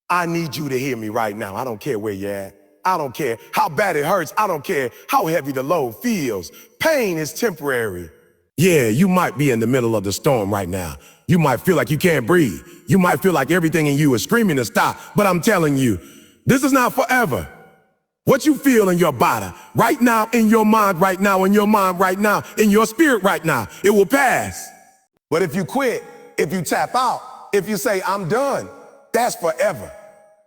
I need you to hear me right now. I don't care where you're at. I don't care how bad it hurts. I don't care how heavy the load feels. Pain is temporary. Yeah, you might be in the middle of the storm right now. You might feel like you can't breathe. You might feel like everything in you is screaming to stop. But I'm telling you, this is not forever. What you feel in your body right now, in your mind right now, in your mind right now, in your spirit right now, it will pass. But if you quit, if you tap out, if you say, I'm done, that's forever.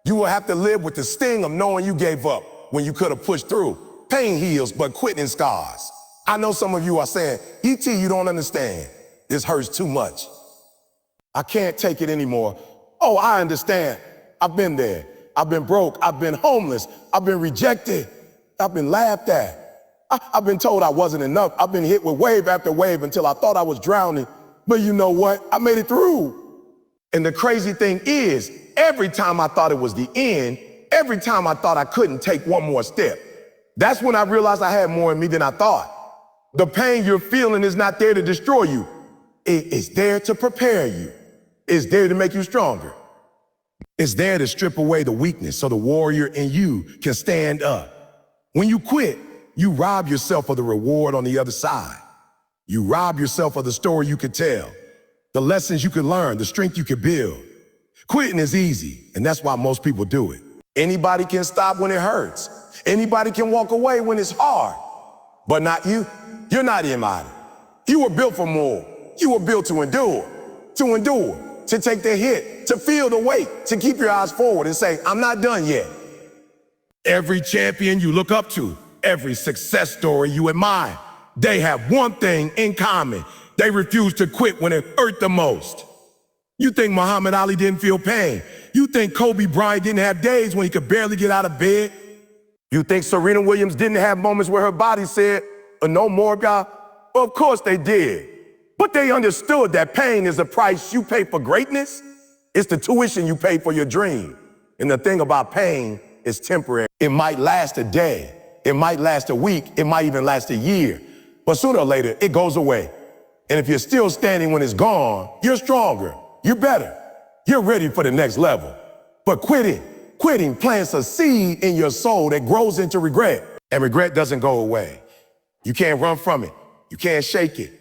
You will have to live with the sting of knowing you gave up when you could have pushed through. Pain heals, but quitting scars. I know some of you are saying, E.T., you don't understand. This hurts too much. I can't take it anymore. Oh, I understand. I've been there. I've been broke. I've been homeless. I've been rejected. I've been laughed at. I've been told I wasn't enough. I've been hit with wave after wave until I thought I was drowning. But you know what? I made it through. And the crazy thing is, every time I thought it was the end, every time I thought I couldn't take one more step, that's when I realized I had more in me than I thought. The pain you're feeling is not there to destroy you. It's there to prepare you. It's there to make you stronger. It's there to strip away the weakness so the warrior in you can stand up. When you quit, you rob yourself of the reward on the other side. You rob yourself of the story you could tell, the lessons you could learn, the strength you could build. Quitting is easy, and that's why most people do it. Anybody can stop when it hurts. Anybody can walk away when it's hard. But not you. You're not anybody. You were built for more. You were built to endure, to take the hit, to feel the weight, to keep your eyes forward and say, I'm not done yet. Every champion you look up to, every success story you admire, they have one thing in common. They refuse to quit when it hurt the most. You think Muhammad Ali didn't feel pain? You think Kobe Bryant didn't have days when he could barely get out of bed? You think Serena Williams didn't have moments where her body said, no more, God? Well, of course they did. But they understood that pain is the price you pay for greatness. It's the tuition you pay for your dream. And the thing about pain is temporary. It might last a day. It might last a week. It might even last a year. But sooner or later, it goes away. And if you're still standing when it's gone, you're stronger. You're better. You're ready for the next level. But quitting plants a seed in your soul that grows into regret. And regret doesn't go away. You can't run from it. You can't shake it.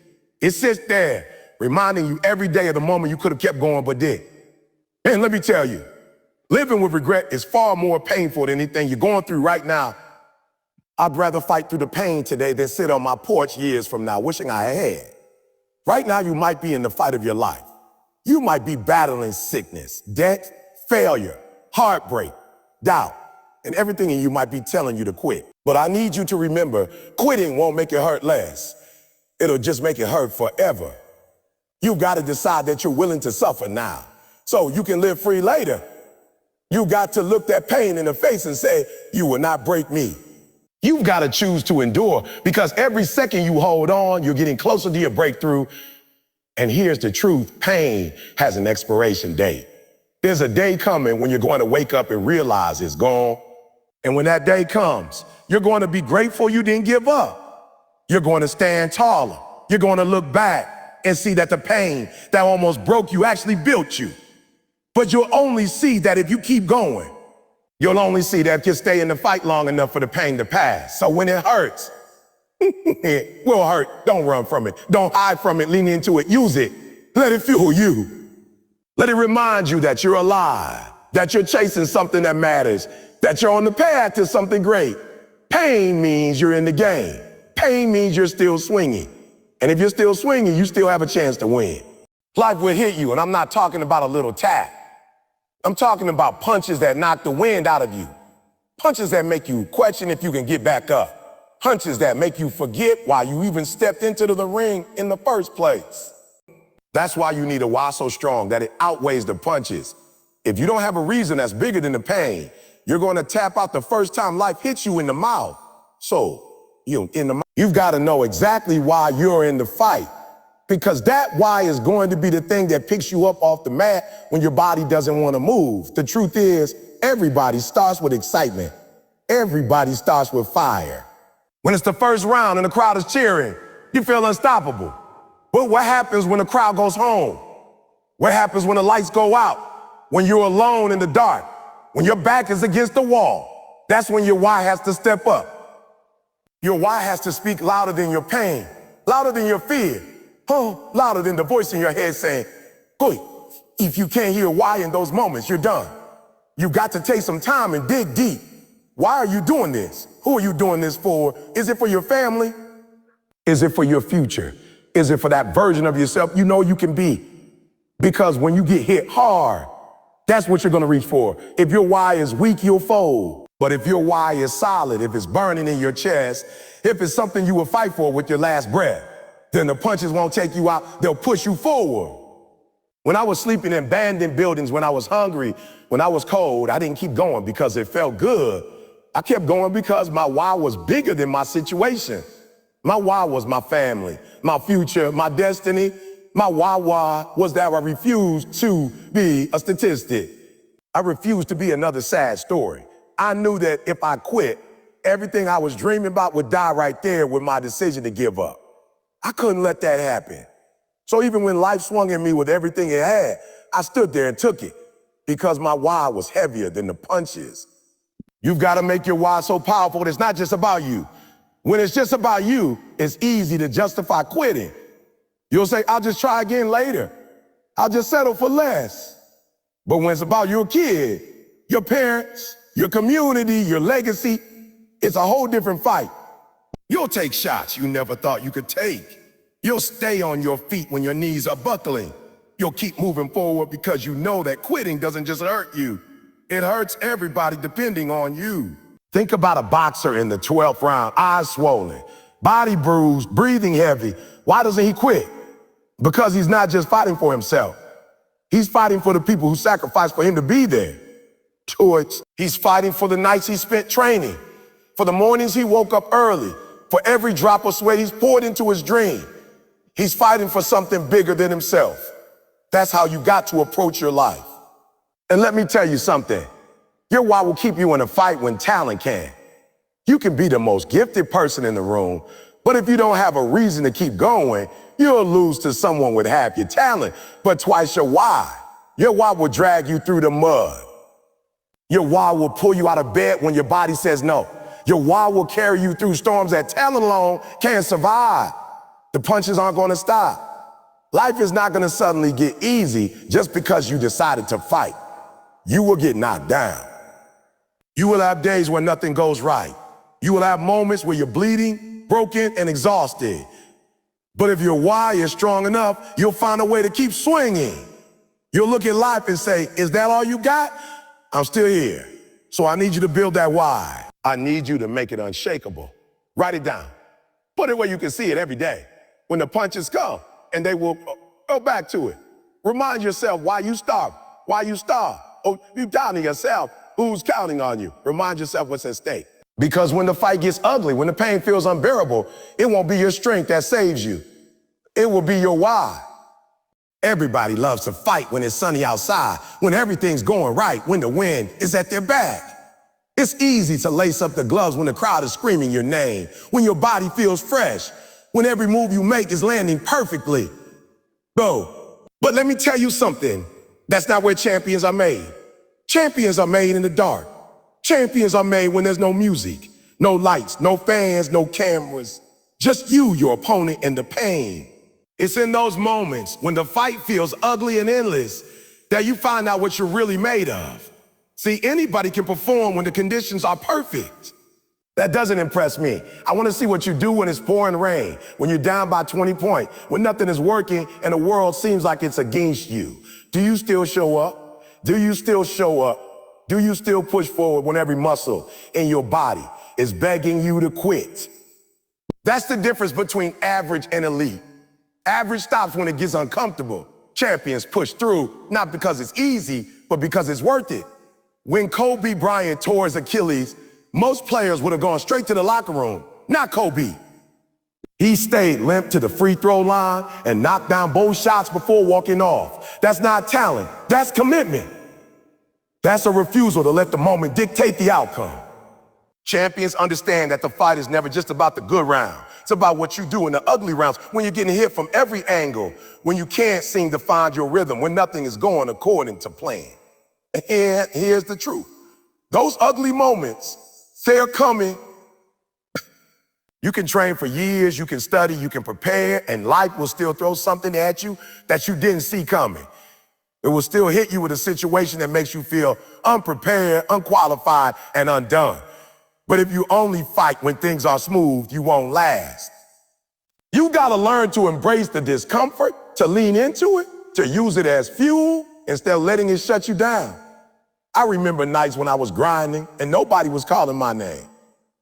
It sits there, reminding you every day of the moment you could have kept going but did. And let me tell you, living with regret is far more painful than anything you're going through right now. I'd rather fight through the pain today than sit on my porch years from now wishing I had. Right now, you might be in the fight of your life. You might be battling sickness, debt, failure, heartbreak, doubt, and everything in you might be telling you to quit. But I need you to remember, quitting won't make it hurt less. It'll just make it hurt forever. You've got to decide that you're willing to suffer now so you can live free later. You got to look that pain in the face and say, you will not break me. You've got to choose to endure because every second you hold on, you're getting closer to your breakthrough. And here's the truth, pain has an expiration date. There's a day coming when you're going to wake up and realize it's gone. And when that day comes, you're going to be grateful you didn't give up. You're going to stand taller. You're going to look back and see that the pain that almost broke you actually built you. But you'll only see that if you keep going. You'll only see that if you stay in the fight long enough for the pain to pass. So when it hurts, it will hurt. Don't run from it. Don't hide from it. Lean into it. Use it. Let it fuel you. Let it remind you that you're alive, that you're chasing something that matters, that you're on the path to something great. Pain means you're in the game. Pain means you're still swinging. And if you're still swinging, you still have a chance to win. Life will hit you, and I'm not talking about a little tap. I'm talking about punches that knock the wind out of you. Punches that make you question if you can get back up. Punches that make you forget why you even stepped into the ring in the first place. That's why you need a why so strong that it outweighs the punches. If you don't have a reason that's bigger than the pain, you're going to tap out the first time life hits you in the mouth. So, you've got to know exactly why you're in the fight. Because that why is going to be the thing that picks you up off the mat when your body doesn't want to move. The truth is, everybody starts with excitement. Everybody starts with fire. When it's the first round and the crowd is cheering, you feel unstoppable. But what happens when the crowd goes home? What happens when the lights go out? When you're alone in the dark? When your back is against the wall, that's when your why has to step up. Your why has to speak louder than your pain, louder than your fear, louder than the voice in your head saying, "Good." If you can't hear why in those moments, you're done. You got to take some time and dig deep. Why are you doing this? Who are you doing this for? Is it for your family? Is it for your future? Is it for that version of yourself you know you can be? Because when you get hit hard, that's what you're gonna reach for. If your why is weak, you'll fold. But if your why is solid, if it's burning in your chest, if it's something you will fight for with your last breath, then the punches won't take you out, they'll push you forward. When I was sleeping in abandoned buildings, when I was hungry, when I was cold, I didn't keep going because it felt good. I kept going because my why was bigger than my situation. My why was my family, my future, my destiny. My why was that I refused to be a statistic. I refused to be another sad story. I knew that if I quit, everything I was dreaming about would die right there with my decision to give up. I couldn't let that happen. So even when life swung at me with everything it had, I stood there and took it because my why was heavier than the punches. You've got to make your why so powerful that it's not just about you. When it's just about you, it's easy to justify quitting. You'll say, "I'll just try again later. I'll just settle for less." But when it's about your kid, your parents, your community, your legacy, it's a whole different fight. You'll take shots you never thought you could take. You'll stay on your feet when your knees are buckling. You'll keep moving forward because you know that quitting doesn't just hurt you. It hurts everybody depending on you. Think about a boxer in the 12th round, eyes swollen, body bruised, breathing heavy. Why doesn't he quit? Because he's not just fighting for himself. He's fighting for the people who sacrificed for him to be there. He's fighting for the nights he spent training, for the mornings he woke up early, for every drop of sweat he's poured into his dream. He's fighting for something bigger than himself. That's how you got to approach your life. And let me tell you something. Your why will keep you in a fight when talent can. You can be the most gifted person in the room, but if you don't have a reason to keep going, you'll lose to someone with half your talent, but twice your why. Your why will drag you through the mud. Your why will pull you out of bed when your body says no. Your why will carry you through storms that talent alone can't survive. The punches aren't going to stop. Life is not going to suddenly get easy just because you decided to fight. You will get knocked down. You will have days where nothing goes right. You will have moments where you're bleeding, broken, and exhausted. But if your why is strong enough, you'll find a way to keep swinging. You'll look at life and say, "Is that all you got? I'm still here." So I need you to build that why. I need you to make it unshakable. Write it down. Put it where you can see it every day. When the punches come, and they will go back to it. Remind yourself why you start. Why you start. Oh, you're doubting yourself. Who's counting on you? Remind yourself what's at stake. Because when the fight gets ugly, when the pain feels unbearable, it won't be your strength that saves you. It will be your why. Everybody loves to fight when it's sunny outside, when everything's going right, when the wind is at their back. It's easy to lace up the gloves when the crowd is screaming your name, when your body feels fresh, when every move you make is landing perfectly. Go. But let me tell you something. That's not where champions are made. Champions are made in the dark. Champions are made when there's no music, no lights, no fans, no cameras. Just you, your opponent, and the pain. It's in those moments when the fight feels ugly and endless that you find out what you're really made of. See, anybody can perform when the conditions are perfect. That doesn't impress me. I want to see what you do when it's pouring rain, when you're down by 20 points, when nothing is working and the world seems like it's against you. Do you still show up? Do you still show up? Do you still push forward when every muscle in your body is begging you to quit? That's the difference between average and elite. Average stops when it gets uncomfortable. Champions push through, not because it's easy, but because it's worth it. When Kobe Bryant tore his Achilles, most players would have gone straight to the locker room, not Kobe. He stayed limp to the free throw line and knocked down both shots before walking off. That's not talent, that's commitment. That's a refusal to let the moment dictate the outcome. Champions understand that the fight is never just about the good round. It's about what you do in the ugly rounds, when you're getting hit from every angle, when you can't seem to find your rhythm, when nothing is going according to plan. And here's the truth. Those ugly moments, they're coming. You can train for years, you can study, you can prepare, and life will still throw something at you that you didn't see coming. It will still hit you with a situation that makes you feel unprepared, unqualified, and undone. But if you only fight when things are smooth, you won't last. You gotta learn to embrace the discomfort, to lean into it, to use it as fuel instead of letting it shut you down. I remember nights when I was grinding and nobody was calling my name.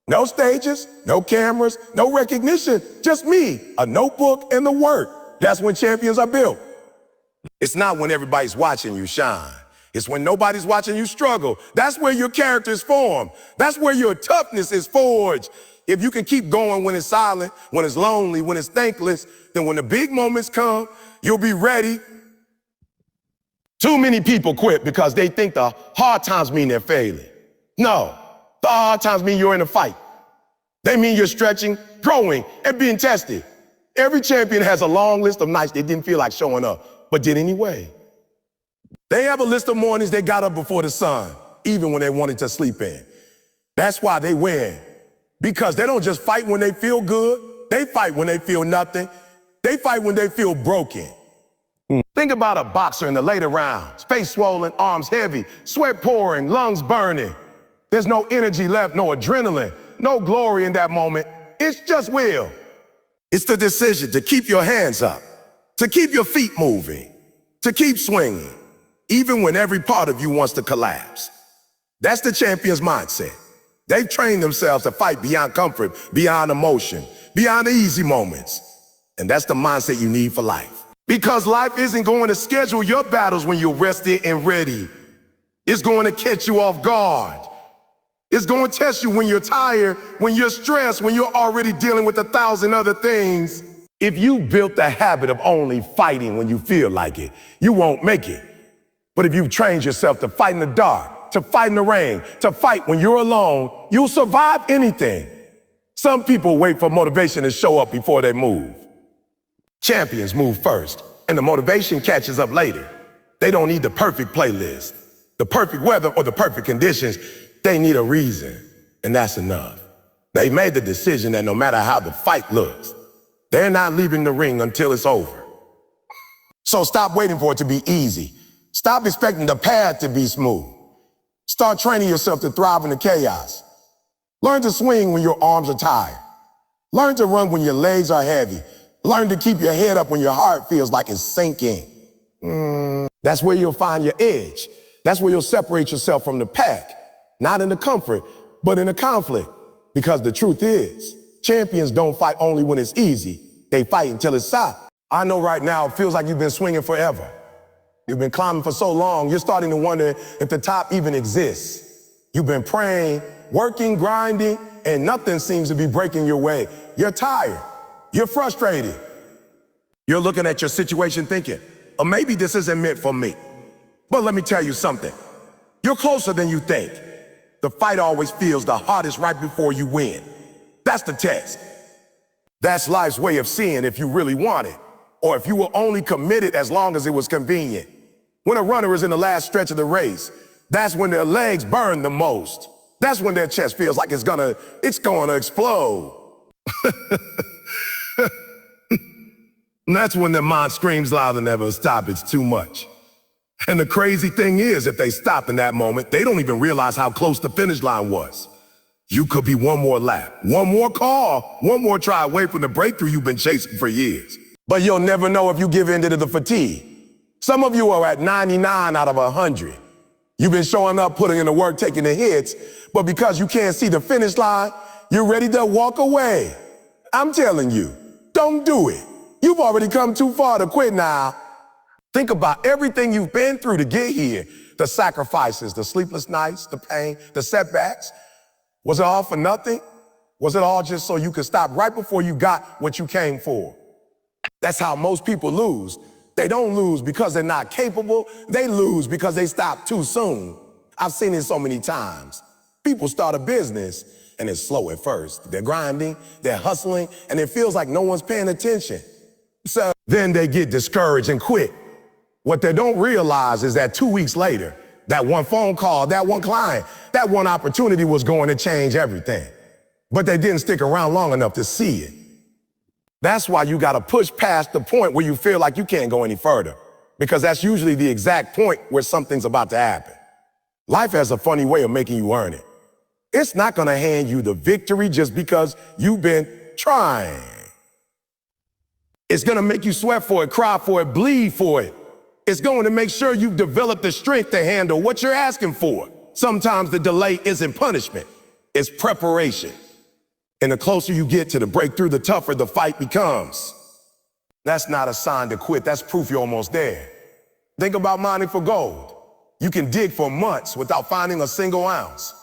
No stages, no cameras, no recognition, just me, a notebook, and the work. That's when champions are built. It's not when everybody's watching you shine. It's when nobody's watching you struggle. That's where your character is formed. That's where your toughness is forged. If you can keep going when it's silent, when it's lonely, when it's thankless, then when the big moments come, you'll be ready. Too many people quit because they think the hard times mean they're failing. No, the hard times mean you're in a fight. They mean you're stretching, growing, and being tested. Every champion has a long list of nights they didn't feel like showing up, but did anyway. They have a list of mornings they got up before the sun, even when they wanted to sleep in. That's why they win. Because they don't just fight when they feel good, they fight when they feel nothing. They fight when they feel broken. Think about a boxer in the later rounds, face swollen, arms heavy, sweat pouring, lungs burning. There's no energy left, no adrenaline, no glory in that moment. It's just will. It's the decision to keep your hands up, to keep your feet moving, to keep swinging, even when every part of you wants to collapse. That's the champion's mindset. They've trained themselves to fight beyond comfort, beyond emotion, beyond the easy moments. And that's the mindset you need for life. Because life isn't going to schedule your battles when you're rested and ready. It's going to catch you off guard. It's going to test you when you're tired, when you're stressed, when you're already dealing with 1,000 other things. If you built the habit of only fighting when you feel like it, you won't make it. But if you've trained yourself to fight in the dark, to fight in the rain, to fight when you're alone, you'll survive anything. Some people wait for motivation to show up before they move. Champions move first, and the motivation catches up later. They don't need the perfect playlist, the perfect weather, or the perfect conditions. They need a reason, and that's enough. They made the decision that no matter how the fight looks, they're not leaving the ring until it's over. So stop waiting for it to be easy. Stop expecting the path to be smooth. Start training yourself to thrive in the chaos. Learn to swing when your arms are tired. Learn to run when your legs are heavy. Learn to keep your head up when your heart feels like it's sinking. That's where you'll find your edge. That's where you'll separate yourself from the pack. Not in the comfort, but in the conflict. Because the truth is, champions don't fight only when it's easy. They fight until it's stopped. I know right now it feels like you've been swinging forever. You've been climbing for so long, you're starting to wonder if the top even exists. You've been praying, working, grinding, and nothing seems to be breaking your way. You're tired. You're frustrated. You're looking at your situation thinking, or maybe this isn't meant for me. But let me tell you something. You're closer than you think. The fight always feels the hardest right before you win. That's the test. That's life's way of seeing if you really want it, or if you were only committed as long as it was convenient. When a runner is in the last stretch of the race, that's when their legs burn the most. That's when their chest feels like it's gonna explode. And that's when their mind screams louder than ever, stop, it's too much. And the crazy thing is, if they stop in that moment, they don't even realize how close the finish line was. You could be one more lap, one more call, one more try away from the breakthrough you've been chasing for years. But you'll never know if you give in to the fatigue. Some of you are at 99 out of 100. You've been showing up, putting in the work, taking the hits, but because you can't see the finish line, you're ready to walk away. I'm telling you, don't do it. You've already come too far to quit now. Think about everything you've been through to get here. The sacrifices, the sleepless nights, the pain, the setbacks. Was it all for nothing? Was it all just so you could stop right before you got what you came for? That's how most people lose. They don't lose because they're not capable. They lose because they stop too soon. I've seen it so many times. People start a business and it's slow at first. They're grinding, they're hustling, and it feels like no one's paying attention. So then they get discouraged and quit. What they don't realize is that 2 weeks later, that one phone call, that one client, that one opportunity was going to change everything. But they didn't stick around long enough to see it. That's why you got to push past the point where you feel like you can't go any further, because that's usually the exact point where something's about to happen. Life has a funny way of making you earn it. It's not going to hand you the victory just because you've been trying. It's going to make you sweat for it, cry for it, bleed for it. It's going to make sure you've developed the strength to handle what you're asking for. Sometimes the delay isn't punishment, it's preparation. And the closer you get to the breakthrough, the tougher the fight becomes. That's not a sign to quit, that's proof you're almost there. Think about mining for gold. You can dig for months without finding a single ounce.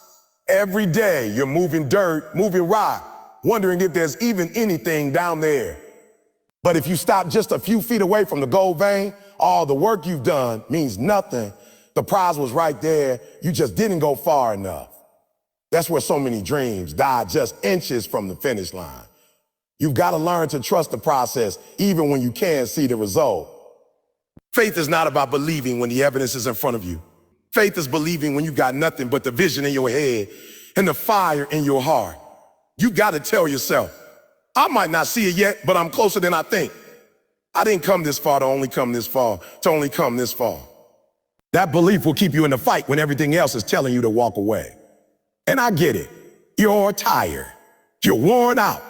Every day you're moving dirt, moving rock, wondering if there's even anything down there. But if you stop just a few feet away from the gold vein, all the work you've done means nothing. The prize was right there, you just didn't go far enough. That's where so many dreams die just inches from the finish line. You've got to learn to trust the process even when you can't see the result. Faith is not about believing when the evidence is in front of you. Faith is believing when you got nothing but the vision in your head and the fire in your heart. You got to tell yourself, I might not see it yet, but I'm closer than I think. I didn't come this far to only come this far, to only come this far. That belief will keep you in the fight when everything else is telling you to walk away. And I get it. You're tired. You're worn out.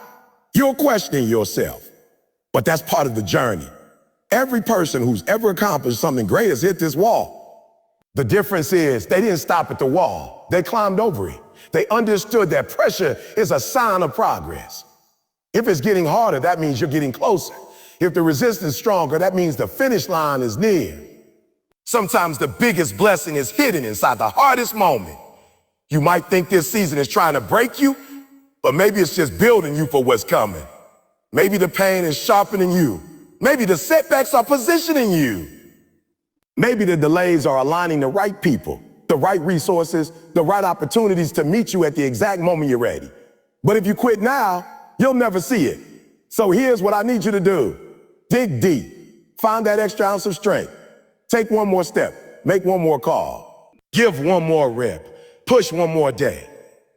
You're questioning yourself. But that's part of the journey. Every person who's ever accomplished something great has hit this wall. The difference is they didn't stop at the wall. They climbed over it. They understood that pressure is a sign of progress. If it's getting harder, that means you're getting closer. If the resistance is stronger, that means the finish line is near. Sometimes the biggest blessing is hidden inside the hardest moment. You might think this season is trying to break you, but maybe it's just building you for what's coming. Maybe the pain is sharpening you. Maybe the setbacks are positioning you. Maybe the delays are aligning the right people, the right resources, the right opportunities to meet you at the exact moment you're ready. But if you quit now, you'll never see it. So here's what I need you to do. Dig deep. Find that extra ounce of strength. Take one more step. Make one more call. Give one more rep. Push one more day.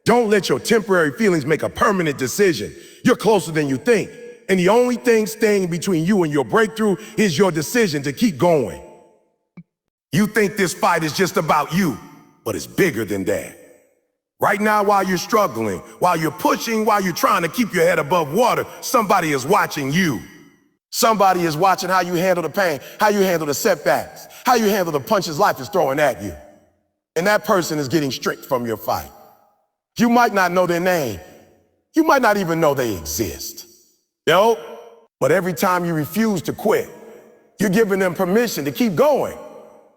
Don't let your temporary feelings make a permanent decision. You're closer than you think. And the only thing standing between you and your breakthrough is your decision to keep going. You think this fight is just about you, but it's bigger than that. Right now, while you're struggling, while you're pushing, while you're trying to keep your head above water, somebody is watching you. Somebody is watching how you handle the pain, how you handle the setbacks, how you handle the punches life is throwing at you. And that person is getting stripped from your fight. You might not know their name. You might not even know they exist. But every time you refuse to quit, you're giving them permission to keep going.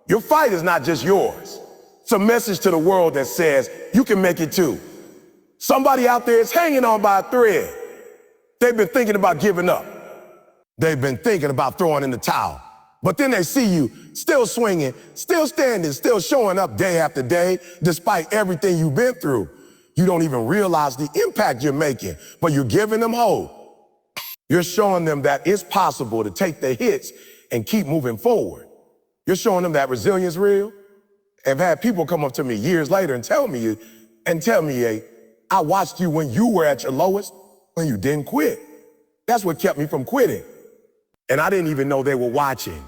Your fight is not just yours. It's a message to the world that says you can make it too. Somebody out there is hanging on by a thread. They've been thinking about giving up. They've been thinking about throwing in the towel. But then they see you still swinging, still standing, still showing up day after day, despite everything you've been through. You don't even realize the impact you're making, but you're giving them hope. You're showing them that it's possible to take the hits and keep moving forward. You're showing them that resilience is real. I've had people come up to me years later and tell me, hey, I watched you when you were at your lowest, when you didn't quit. That's what kept me from quitting. And I didn't even know they were watching.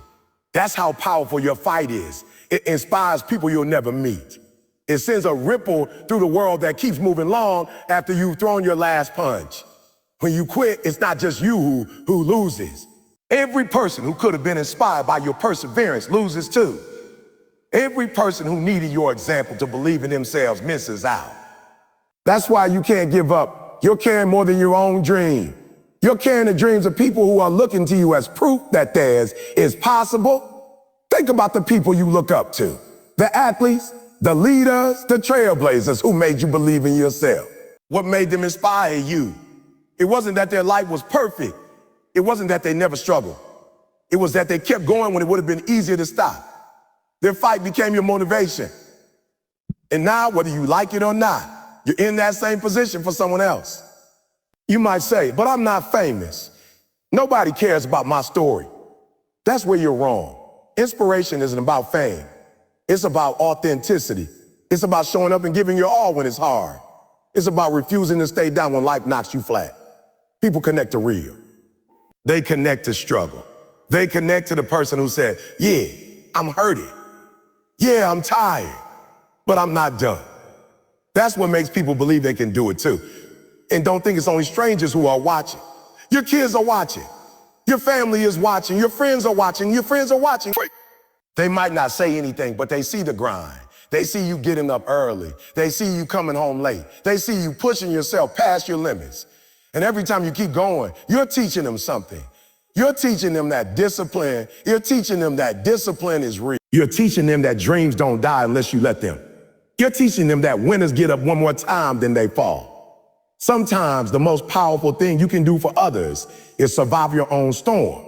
That's how powerful your fight is. It inspires people you'll never meet. It sends a ripple through the world that keeps moving long after you've thrown your last punch. When you quit, it's not just you who loses. Every person who could have been inspired by your perseverance loses too. Every person who needed your example to believe in themselves misses out. That's why you can't give up. You're carrying more than your own dream. You're carrying the dreams of people who are looking to you as proof that theirs is possible. Think about the people you look up to. The athletes, the leaders, the trailblazers who made you believe in yourself. What made them inspire you? It wasn't that their life was perfect. It wasn't that they never struggled. It was that they kept going when it would have been easier to stop. Their fight became your motivation. And now, whether you like it or not, you're in that same position for someone else. You might say, but I'm not famous. Nobody cares about my story. That's where you're wrong. Inspiration isn't about fame. It's about authenticity. It's about showing up and giving your all when it's hard. It's about refusing to stay down when life knocks you flat. People connect to real. They connect to struggle. They connect to the person who said, yeah, I'm hurting. Yeah, I'm tired, but I'm not done. That's what makes people believe they can do it too. And don't think it's only strangers who are watching. Your kids are watching. Your family is watching. Your friends are watching. Your friends are watching. They might not say anything, but they see the grind. They see you getting up early. They see you coming home late. They see you pushing yourself past your limits. And every time you keep going, you're teaching them something. You're teaching them that discipline. You're teaching them that discipline is real. You're teaching them that dreams don't die unless you let them. You're teaching them that winners get up one more time than they fall. Sometimes the most powerful thing you can do for others is survive your own storm.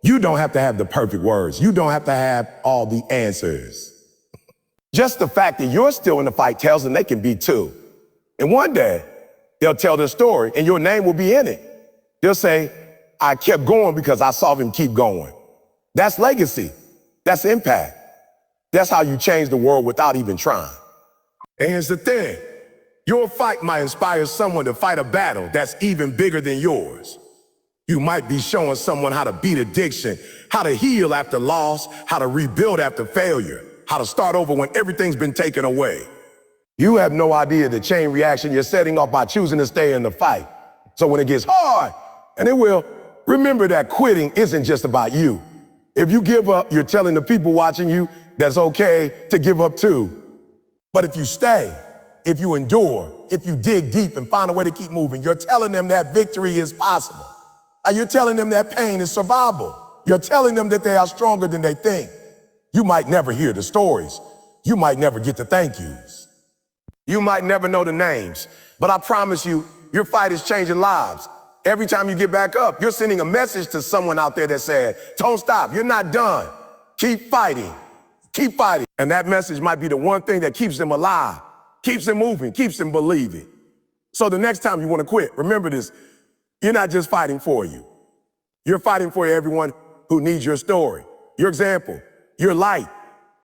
You don't have to have the perfect words. You don't have to have all the answers. Just the fact that you're still in the fight tells them they can be too. And one day, they'll tell their story and your name will be in it. They'll say, I kept going because I saw him keep going. That's legacy. That's impact. That's how you change the world without even trying. And here's the thing. Your fight might inspire someone to fight a battle that's even bigger than yours. You might be showing someone how to beat addiction, how to heal after loss, how to rebuild after failure, how to start over when everything's been taken away. You have no idea the chain reaction you're setting off by choosing to stay in the fight. So when it gets hard, and it will, remember that quitting isn't just about you. If you give up, you're telling the people watching you that's okay to give up too. But if you stay, if you endure, if you dig deep and find a way to keep moving, you're telling them that victory is possible. You're telling them that pain is survivable. You're telling them that they are stronger than they think. You might never hear the stories. You might never get the thank yous. You might never know the names, but I promise you, your fight is changing lives. Every time you get back up, you're sending a message to someone out there that said, don't stop, you're not done. Keep fighting, keep fighting. And that message might be the one thing that keeps them alive, keeps them moving, keeps them believing. So the next time you want to quit, remember this, you're not just fighting for you. You're fighting for everyone who needs your story, your example, your light,